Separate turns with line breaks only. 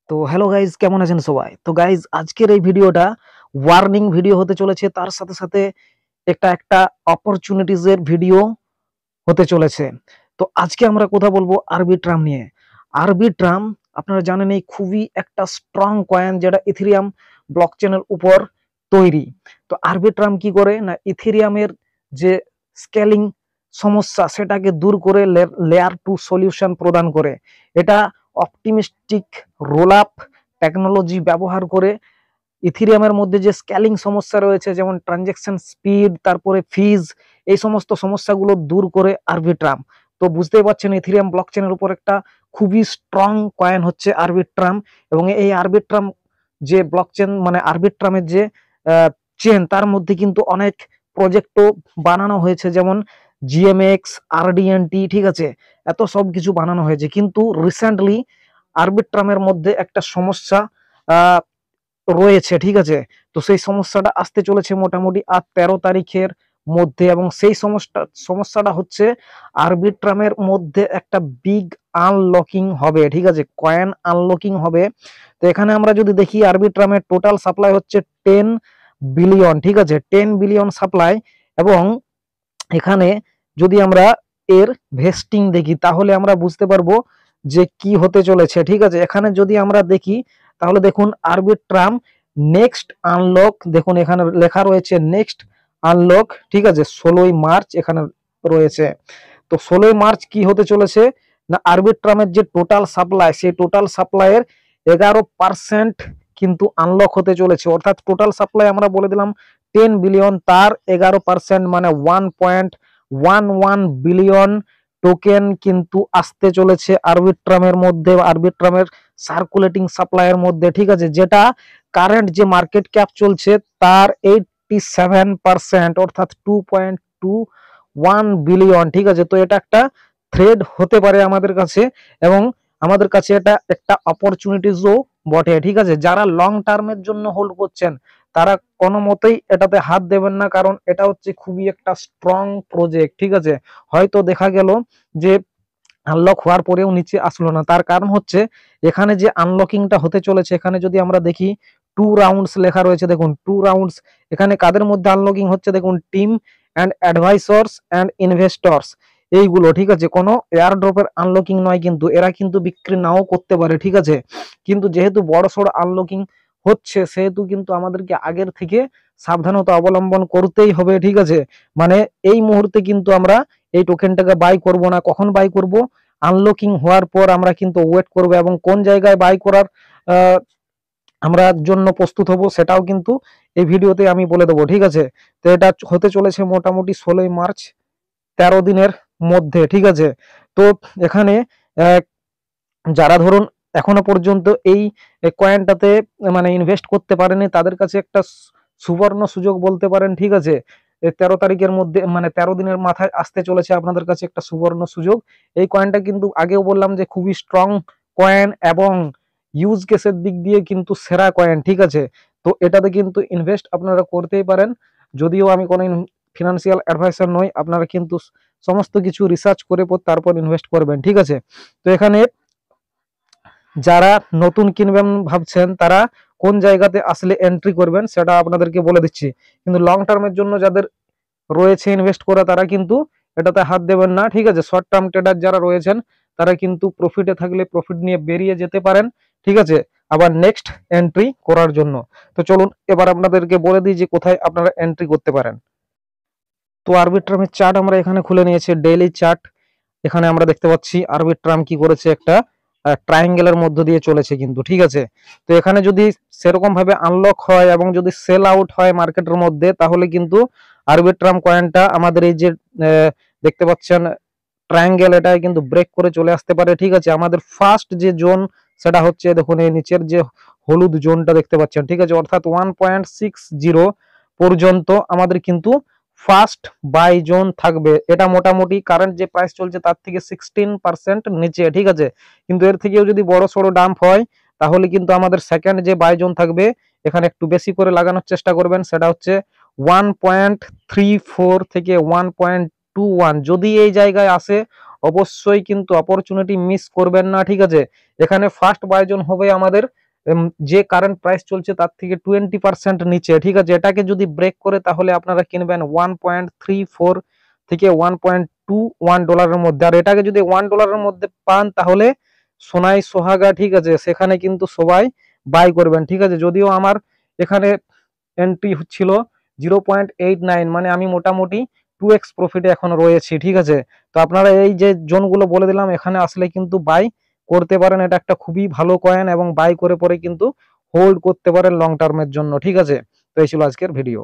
তো hello guys, কেমন আছেন সবাই? তো গাইজ, আজকের এই ভিডিওটা ওয়ার্নিং ভিডিও হতে চলেছে, তার সাথে সাথে একটা একটা অপরচুনিটিজ এর ভিডিও হতে চলেছে। তো আজকে আমরা কথা বলবো আরবিট্রাম নিয়ে। আরবিট্রাম আপনারা জানেন এই খুবই একটা স্ট্রং কয়েন, যেটা ইথেরিয়াম ব্লকচেনের উপর তৈরি। তো আরবিট্রাম কি করে না, ইথেরিয়ামের যে স্কেলিং সমস্যা সেটাকে দূর করে লেয়ার টু সলিউশন প্রদান করে। এটা অপটিমিস্টিক রোল আপ টেকনোলজি ব্যবহার করে ইথেরিয়ামের মধ্যে যে স্কেলিং সমস্যা রয়েছে, যেমন ট্রানজ্যাকশন স্পিড, তারপরে ফিজ, এই সমস্ত সমস্যাগুলো দূর করে আরবিট্রাম। তো বুঝতেই পারছেন ইথেরিয়াম ব্লকচেনের উপর একটা খুবই স্ট্রং কয়েন হচ্ছে আরবিট্রাম। এবং এই আরবিট্রাম যে ব্লকচেন মানে আরবিট্রামের যে চেন, তার মধ্যে কিন্তু অনেক প্রজেক্টও বানানো হয়েছে, যেমন জিএমএক্স, আরডিএনটি, ঠিক আছে, এত সব কিছু বানানো হয়েছে। কিন্তু রিসেন্টলি আরবিট্রামের মধ্যে একটা সমস্যা রয়েছে, ঠিক আছে। তো সেই সমস্যাটা আসতে চলেছে মোটামুটি আর 13 তারিখের মধ্যে, এবং সেই সমস্যাটা হচ্ছে আরবিট্রামের মধ্যে একটা বিগ আনলকিং হবে, ঠিক আছে, কয়েন আনলকিং হবে। তো এখানে আমরা যদি দেখি আরবিট্রামের টোটাল সাপ্লাই হচ্ছে 10 বিলিয়ন, ঠিক আছে, 10 বিলিয়ন সাপ্লাই। এবং এখানে যদি আমরা এর ভেস্টিং দেখি তাহলে আমরা বুঝতে পারবো যে কি হতে চলেছে, ঠিক আছে। এখানে যদি আমরা দেখি তাহলে দেখুন আরবিট্রাম নেক্সট আনলক, দেখুন এখানে লেখা রয়েছে নেক্সট আনলক, ঠিক আছে, 16ই মার্চ এখানে রয়েছে। তো 16ই মার্চ কি হতে চলেছে না, আরবিট্রামের যে টোটাল সাপ্লাই, সেই টোটাল সাপ্লাইয়ের 11% কিন্তু আনলক হতে চলেছে। অর্থাৎ টোটাল সাপ্লাই আমরা বলে দিলাম 10 বিলিয়ন, তার 11% মানে 1.11 বিলিয়ন টোকেন কিন্তু আসতে চলেছে আরবিট্রামের মধ্যে, আরবিট্রামের সার্কুলেটিং সাপ্লাইয়ের মধ্যে, ঠিক আছে, যেটা কারেন্ট যে মার্কেট ক্যাপ চলছে তার 87%, অর্থাৎ 2.21 বিলিয়ন, ঠিক আছে। তো এটা একটা থ্রেড হতে পারে আমাদের কাছে, এবং আমাদের কাছে এটা একটা অপরচুনিটিসও বটে, ঠিক আছে। যারা লং টার্মের জন্য হোল্ড করছেন তারা কোনো মতেই এটাতে হাত দেবেন না, কারণ এটা হচ্ছে খুবই একটা স্ট্রং প্রজেক্ট, ঠিক আছে। হয়তো দেখা গেল যে আনলক হওয়ার পরেও নিচে আসলো না, তার কারণ হচ্ছে এখানে যে আনলকিংটা হতে চলেছে, এখানে যদি আমরা দেখি 2 রাউন্ডস লেখা রয়েছে, দেখুন 2 রাউন্ডস। এখানে কাদের মধ্যে আনলকিং হচ্ছে দেখুন, টিম অ্যান্ড অ্যাডভাইসর্স অ্যান্ড ইনভেস্টর্স, এইগুলো, ঠিক আছে। কোনো এয়ার ড্রপের আনলকিং নয়, কিন্তু এরা কিন্তু বিক্রি নাও করতে পারে, ঠিক আছে। কিন্তু যেহেতু বড় সড় আনলকিং হচ্ছে, সেহেতু কিন্তু আমাদেরকে আগের থেকে সাবধানতা অবলম্বন করতেই হবে, ঠিক আছে। মানে এই মুহূর্তে কিন্তু আমরা এই টোকেনটাকে বাই করব না। কখন বাই করব? আনলকিং হওয়ার পর আমরা কিন্তু ওয়েট করব, এবং কোন জায়গায় বাই করার আমরা জন্য প্রস্তুত হব সেটাও কিন্তু এই ভিডিওতে আমি বলে দেবো, ঠিক আছে। তো এটা হতে চলেছে মোটামুটি 16ই মার্চ, 13 দিনের মধ্যে, ঠিক আছে। তো এখানে যারা ধরুন এখনো পর্যন্ত এই কয়েনটাতে মানে ইনভেস্ট করতে পারেনি, তাদের কাছে একটা সুবর্ণ সুযোগ বলতে পারেন, ঠিক আছে। 13 তারিখের মধ্যে মানে 13 দিনের মাথায় আসতে চলেছে আপনাদের কাছে একটা সুবর্ণ সুযোগ। এই কয়েনটা কিন্তু আগেও বললাম যে খুবই স্ট্রং কয়েন, এবং ইউজ কেসের দিক দিয়ে কিন্তু সেরা কয়েন, ঠিক আছে। তো এটাতে কিন্তু ইনভেস্ট আপনারা করতেই পারেন। যদিও আমি কোনো ফিনান্সিয়াল অ্যাডভাইসার নই, আপনারা কিন্তু সমস্ত কিছু রিসার্চ করে তারপর ইনভেস্ট করবেন, ঠিক আছে। তো এখানে যারা নতুন কিনবেন ভাবছেন তারা কোন জায়গাতে আসলে এন্ট্রি করবেন সেটা আপনাদেরকে বলে দিচ্ছি। কিন্তু লং টার্মের জন্য যাদের রয়েছে ইনভেস্ট করা, তারা কিন্তু এটাতে হাত দেবেন না, ঠিক আছে। শর্ট টার্ম ট্রেডার যারা রয়েছেন তারা কিন্তু প্রফিটে থাকলে প্রফিট নিয়ে বেরিয়ে যেতে পারেন, ঠিক আছে, আবার নেক্সট এন্ট্রি করার জন্য। তো চলুন এবার আপনাদেরকে বলে দিই যে কোথায় আপনারা এন্ট্রি করতে পারেন। তো আরবিট্রামের চার্ট আমরা এখানে খুলে নিয়েছি, ডেইলি চার্ট। এখানে আমরা দেখতে পাচ্ছি আরবিট্রাম কি করেছে, একটা ট্রায়াঙ্গেলের মধ্য দিয়ে চলেছে কিন্তু, ঠিক আছে। তো এখানে যদি সেরকম ভাবে আনলক হয় এবং যদি সেল আউট হয় মার্কেটের মধ্যে, তাহলে কিন্তু আরবিট্রাম কয়েনটা আমাদের এই যে দেখতে পাচ্ছেন ট্রায়াঙ্গেল, এটা কিন্তু ব্রেক করে চলে আসতে পারে, ঠিক আছে। আমাদের ফার্স্ট যে জোন সেটা হচ্ছে দেখুন এই নিচের যে হলুদ জোনটা দেখতে পাচ্ছেন, ঠিক আছে, অর্থাৎ 1.60 পর্যন্ত আমাদের কিন্তু ফার্স্ট বাই জোন থাকবে। এটা মোটামুটি কারেন্ট যে প্রাইস চলছে তার থেকে 16% নিচে, ঠিক আছে। কিন্তু এর থেকেও যদি বড় সড়ো ডাম্প হয় তাহলে কিন্তু আমাদের সেকেন্ড যে বাই জোন থাকবে, এখানে একটু বেশি করে লাগানোর চেষ্টা করবেন, সেটা হচ্ছে 1.34 থেকে 1.21। যদি এই জায়গায় আসে অবশ্যই কিন্তু অপরচুনিটি মিস করবেন না, ঠিক আছে। এখানে ফার্স্ট বাই জোন হবে আমাদের যে কারেন্ট প্রাইস চলছে তার থেকে 20% নিচে, ঠিক আছে। এটাকে যদি ব্রেক করে তাহলে আপনারা কিনবেন 1.34 থেকে 1.21 ডলারের মধ্যে। আর এটাকে যদি $1 মধ্যে পান তাহলে সোনাই সোহাগা, ঠিক আছে, সেখানে কিন্তু সবাই বাই করবেন, ঠিক আছে। যদিও আমার এখানে এন্ট্রি ছিল 0.89, মানে আমি মোটামুটি 2x প্রফিটে এখন রয়েছি, ঠিক আছে। তো আপনারা এই যে জোনগুলো বলে দিলাম এখানে আসলে কিন্তু বাই করতে পারেন। এটা একটা খুবই ভালো কয়েন এবং বাই করে পরে কিন্তু হোল্ড করতে পারেন লং টার্মের জন্য, ঠিক আছে। তো এই ছিল আজকের ভিডিও।